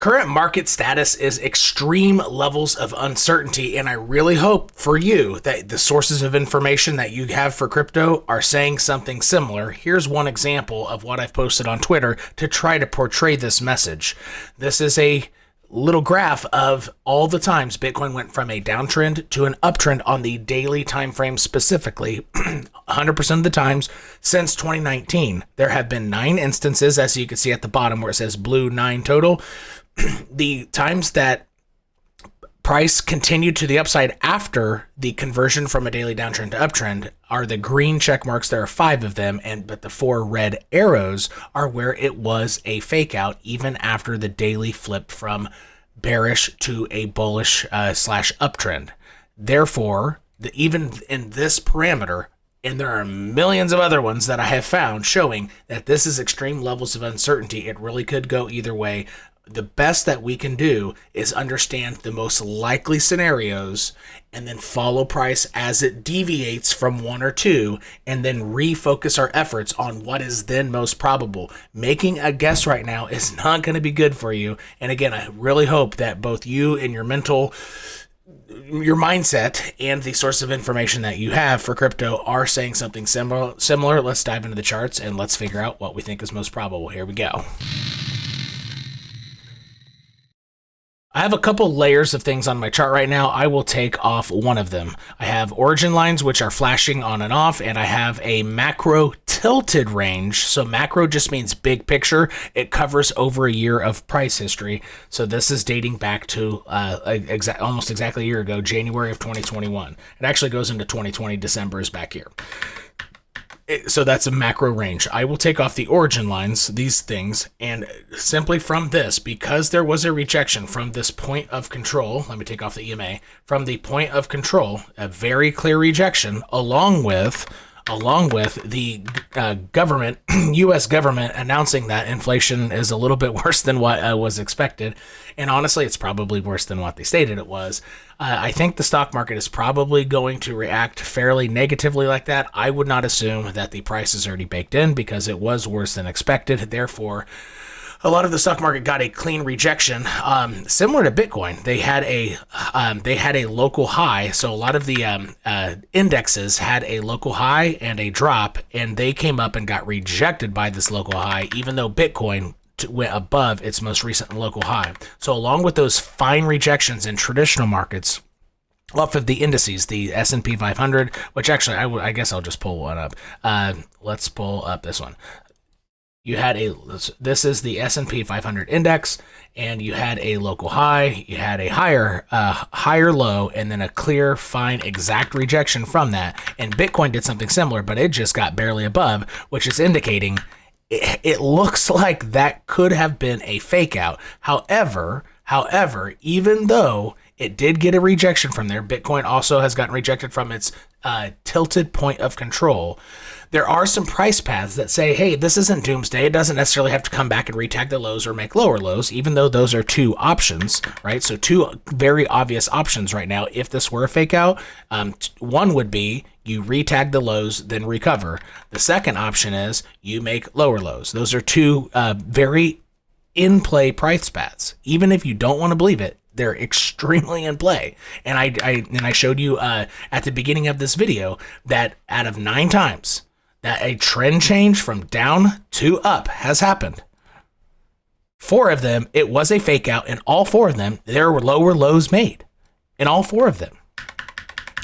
current market status is extreme levels of uncertainty, and I really hope for you that the sources of information that you have for crypto are saying something similar. Here's one example of what I've posted on Twitter to try to portray this message. This is a little graph of all the times Bitcoin went from a downtrend to an uptrend on the daily time frame specifically. 100% of the times since 2019. There have been 9 instances, as you can see at the bottom where it says blue 9 total. The times that price continued to the upside after the conversion from a daily downtrend to uptrend are the green check marks. There are 5 of them, but the 4 red arrows are where it was a fake out even after the daily flipped from bearish to a bullish slash uptrend. Therefore, even in this parameter, and there are millions of other ones that I have found showing that this is extreme levels of uncertainty. It really could go either way. The best that we can do is understand the most likely scenarios and then follow price as it deviates from 1 or 2, and then refocus our efforts on what is then most probable. Making a guess right now is not going to be good for you. And again, I really hope that both you and your mindset and the source of information that you have for crypto are saying something similar. Let's dive into the charts and let's figure out what we think is most probable. Here we go. I have a couple layers of things on my chart right now. I will take off one of them. I have origin lines, which are flashing on and off, and I have a macro tilted range. So macro just means big picture. It covers over a year of price history. So this is dating back to almost exactly a year ago, January of 2021. It actually goes into 2020. December is back here. So that's a macro range. I will take off the origin lines, these things, and simply from this, because there was a rejection from this point of control, let me take off the EMA, from the point of control, a very clear rejection, along with the government, U.S. government announcing that inflation is a little bit worse than what was expected. And honestly, it's probably worse than what they stated it was. I think the stock market is probably going to react fairly negatively like that. I would not assume that the price is already baked in because it was worse than expected. Therefore, a lot of the stock market got a clean rejection, similar to Bitcoin. They had a local high, so a lot of the indexes had a local high and a drop, and they came up and got rejected by this local high, even though Bitcoin went above its most recent local high. So along with those fine rejections in traditional markets, off of the indices, the S&P 500, which actually I guess I'll just pull one up. Let's pull up this one. You had this is the S&P 500 index, and you had a local high, you had a higher low, and then a clear, fine, exact rejection from that. And Bitcoin did something similar, but it just got barely above, which is indicating it looks like that could have been a fake out. However, even though it did get a rejection from there, Bitcoin also has gotten rejected from its tilted point of control. There are some price paths that say, hey, this isn't doomsday. It doesn't necessarily have to come back and retag the lows or make lower lows, even though those are 2 options, right? So 2 very obvious options right now. If this were a fake out, one would be you retag the lows, then recover. The second option is you make lower lows. Those are 2 very in-play price paths. Even if you don't want to believe it, they're extremely in play. And I showed you at the beginning of this video that out of 9 times that a trend change from down to up has happened, 4 of them, it was a fake out, and all 4 of them, there were lower lows made in all 4 of them.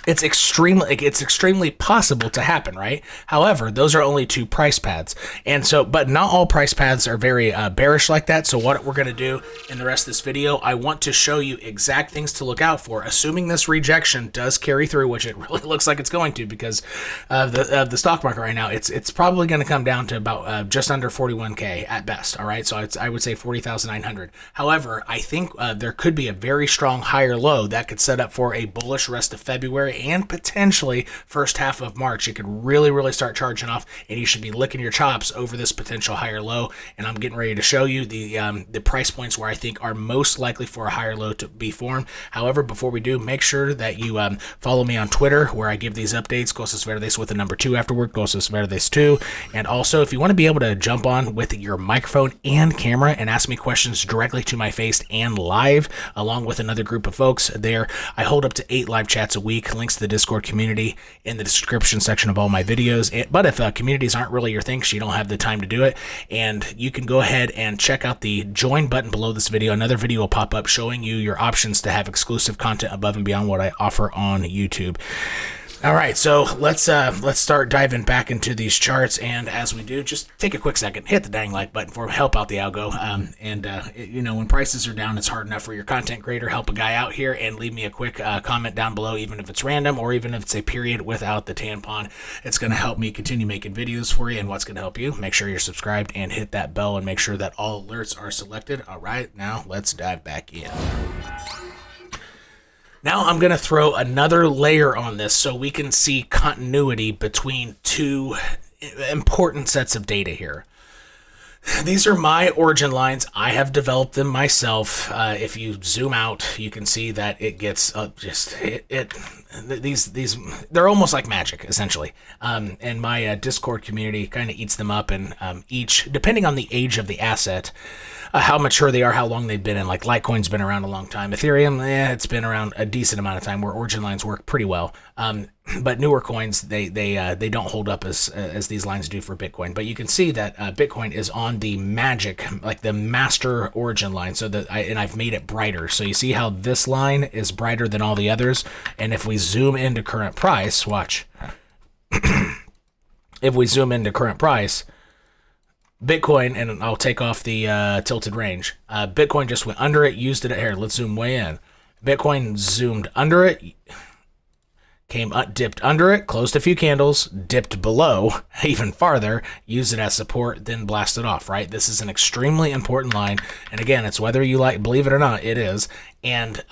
It's extremely possible to happen, right? However, those are only 2 price paths. And so, but not all price paths are very bearish like that. So what we're going to do in the rest of this video, I want to show you exact things to look out for, assuming this rejection does carry through, which it really looks like it's going to because of the stock market right now. It's probably going to come down to about just under 41K at best. All right. So I would say 40,900. However, I think there could be a very strong higher low that could set up for a bullish rest of February and potentially first half of March. It could really start charging off, and you should be licking your chops over this potential higher low. And I'm getting ready to show you the price points where I think are most likely for a higher low to be formed. However, before we do, make sure that you follow me on Twitter, where I give these updates, Cosas Verdes with the number 2 afterward, Cosas Verdes 2. And also, if you want to be able to jump on with your microphone and camera and ask me questions directly to my face and live, along with another group of folks there, I hold up to 8 live chats a week. Links to the Discord community in the description section of all my videos. But if communities aren't really your thing, so you don't have the time to do it, and you can go ahead and check out the join button below this video. Another video will pop up showing you your options to have exclusive content above and beyond what I offer on YouTube. All right, so let's start diving back into these charts, and as we do, just take a quick second, hit the dang like button for help out the algo. You know, when prices are down, it's hard enough for your content creator. Help a guy out here and leave me a quick comment down below, even if it's random or even if it's a period without the tampon. It's going to help me continue making videos for you. And what's going to help you? Make sure you're subscribed and hit that bell and make sure that all alerts are selected. All right, now let's dive back in. Now I'm going to throw another layer on this so we can see continuity between two important sets of data here. These are my origin lines. I have developed them myself. If you zoom out, you can see that it gets these they're almost like magic, essentially. And my Discord community kind of eats them up, and each, depending on the age of the asset, how mature they are, how long they've been in. Like Litecoin's been around a long time. Ethereum, it's been around a decent amount of time, where origin lines work pretty well. But newer coins, they don't hold up as these lines do for Bitcoin. But you can see that Bitcoin is on the magic, like the master origin line. So that I've made it brighter. So you see how this line is brighter than all the others. And if we zoom into current price, watch. If we zoom into current price, Bitcoin, and I'll take off the tilted range. Bitcoin just went under it, used it. Here, let's zoom way in. Bitcoin zoomed under it, came up, dipped under it, closed a few candles, dipped below even farther, used it as support, then blasted off, right? This is an extremely important line. And again, it's whether you like, believe it or not, it is. And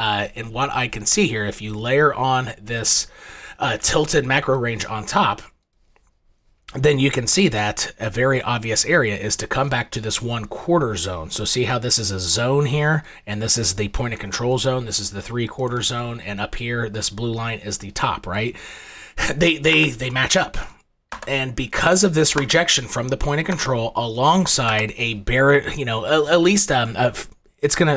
what I can see here, if you layer on this tilted macro range on top, then you can see that a very obvious area is to come back to this 1/4 zone. So see how this is a zone here, and this is the point of control zone. This is the 3/4 zone, and up here, this blue line is the top, right? They match up. And because of this rejection from the point of control, alongside a bearish, you know, at least it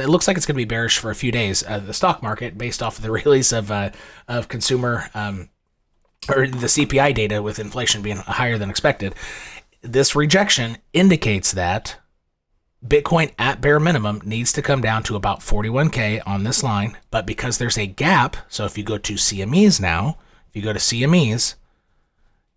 looks like it's gonna be bearish for a few days. The stock market, based off of the release of consumer or the CPI data, with inflation being higher than expected, this rejection indicates that Bitcoin at bare minimum needs to come down to about 41K on this line. But because there's a gap, so if you go to CMEs now, if you go to CMEs,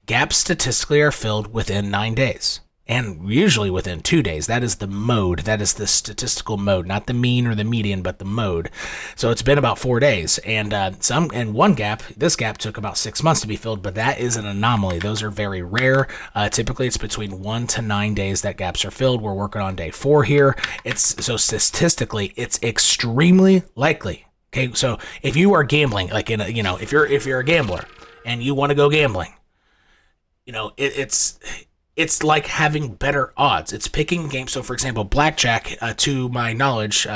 gaps statistically are filled within 9 days. And usually within 2 days. That is the mode. That is the statistical mode, not the mean or the median, but the mode. So it's been about 4 days, and one gap. This gap took about 6 months to be filled, but that is an anomaly. Those are very rare. Typically, it's between 1 to 9 days that gaps are filled. We're working on day 4 here. So statistically, it's extremely likely. Okay, so if you are gambling, like if you're a gambler and you want to go gambling, it's like having better odds. It's picking games. So, for example, blackjack, to my knowledge,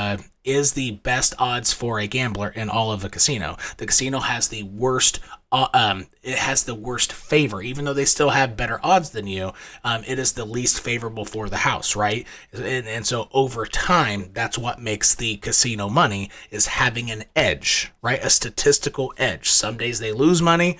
is the best odds for a gambler in all of the casino. The casino has the worst. It has the worst favor, even though they still have better odds than you. It is the least favorable for the house, right? And so over time, that's what makes the casino money, is having an edge, right? A statistical edge. Some days they lose money,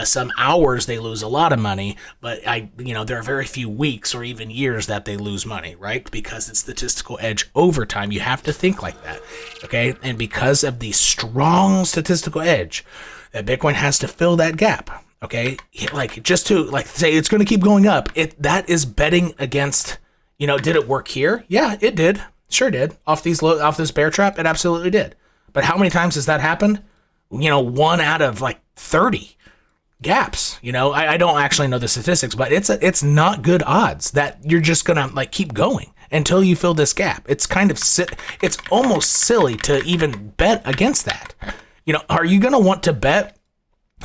some hours they lose a lot of money, but there are very few weeks or even years that they lose money, right? Because it's statistical edge over time. You have to think like that, okay? And because of the strong statistical edge, that Bitcoin has to fill that gap, okay? Like, just to say it's going to keep going up, that is betting against, did it work here? Yeah, it did. Sure did. Off this bear trap, it absolutely did. But how many times has that happened? 1 out of 30 gaps. I don't actually know the statistics, but it's not good odds that you're just going to keep going until you fill this gap. It's it's almost silly to even bet against that. Are you going to want to bet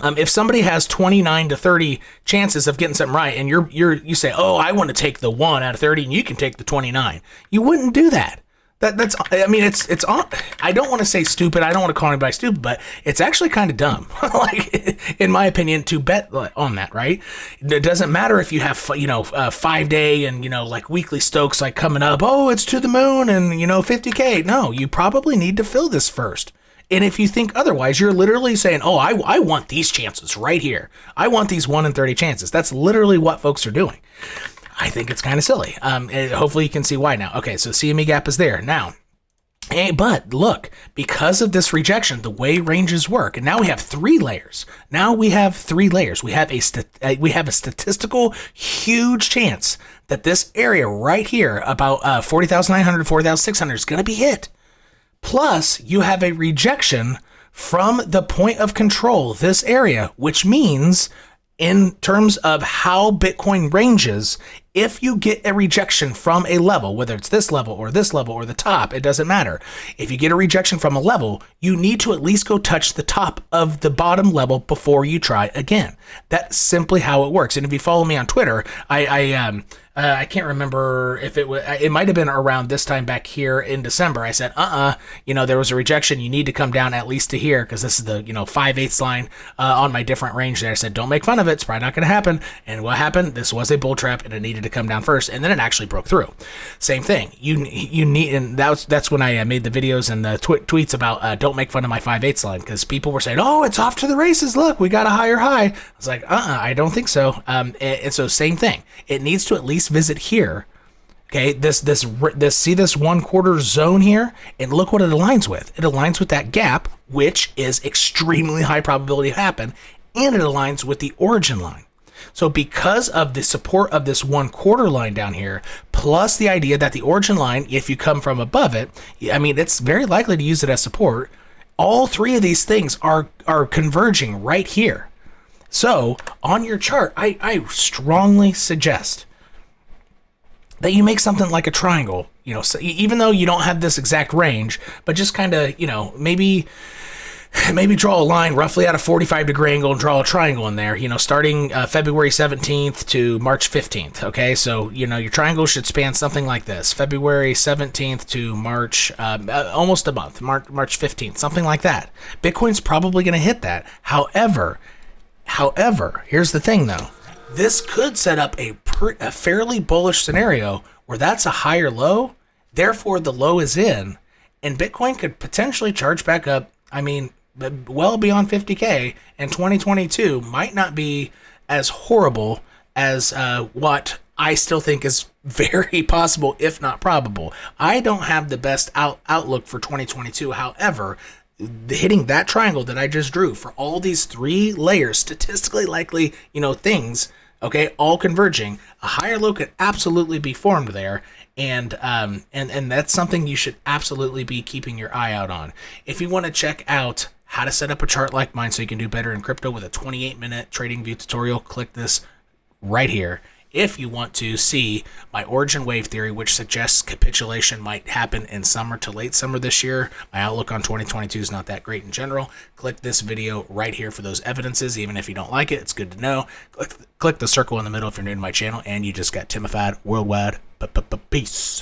If somebody has 29 to 30 chances of getting something right, and you say, oh, I want to take the 1 out of 30 and you can take the 29, you wouldn't do that. That's I mean, it's on. I don't want to say stupid. I don't want to call anybody stupid, but it's actually kind of dumb, like in my opinion, to bet on that, right? It doesn't matter if you have 5-day and like weekly Stokes like coming up. Oh, it's to the moon and 50K. No, you probably need to fill this first. And if you think otherwise, you're literally saying, oh, I want these chances right here. I want these 1 in 30 chances. That's literally what folks are doing. I think it's kind of silly. Hopefully you can see why now. Okay, so CME gap is there now. But look, because of this rejection, the way ranges work, and now we have 3 layers. We have a statistical huge chance that this area right here, about 40,900 to 40,600, is going to be hit. Plus, you have a rejection from the point of control, this area, which means in terms of how Bitcoin ranges, if you get a rejection from a level, whether it's this level or the top, it doesn't matter. If you get a rejection from a level, you need to at least go touch the top of the bottom level before you try again. That's simply how it works. And if you follow me on Twitter, I can't remember if it might have been around this time back here in December. I said, there was a rejection. You need to come down at least to here because this is the, 5/8 line on my different range there. I said, don't make fun of it. It's probably not going to happen. And what happened? This was a bull trap and it needed to come down first. And then it actually broke through. Same thing. You need, and that's when I made the videos and the tweets about don't make fun of my 5/8 line because people were saying, oh, it's off to the races. Look, we got a higher high. I was like, I don't think so. And so same thing. It needs to at least visit here. Okay, this see this 1/4 zone here, and look what it aligns with. It aligns with that gap, which is extremely high probability to happen, and it aligns with the origin line. So because of the support of this 1/4 line down here, plus the idea that the origin line, if you come from above it, I mean, it's very likely to use it as support. All 3 of these things are converging right here. So on your chart, I strongly suggest that you make something like a triangle, so even though you don't have this exact range, but just kind of, maybe draw a line roughly at a 45-degree angle and draw a triangle in there, starting February 17th to March 15th. Okay, so, your triangle should span something like this, February 17th to March, almost a month, March 15th, something like that. Bitcoin's probably going to hit that. However, here's the thing though. This could set up a fairly bullish scenario where that's a higher low, therefore the low is in, and Bitcoin could potentially charge back up, well beyond 50K, and 2022 might not be as horrible as what I still think is very possible, if not probable. I don't have the best outlook for 2022, however, hitting that triangle that I just drew for all these 3 layers, statistically likely, things, okay, all converging, a higher low could absolutely be formed there, and that's something you should absolutely be keeping your eye out on. If you want to check out how to set up a chart like mine so you can do better in crypto with a 28-minute trading view tutorial, click this right here. If you want to see my origin wave theory, which suggests capitulation might happen in summer to late summer this year, my outlook on 2022 is not that great in general, click this video right here for those evidences. Even if you don't like it, it's good to know. Click the circle in the middle if you're new to my channel, and you just got Timified worldwide. Peace.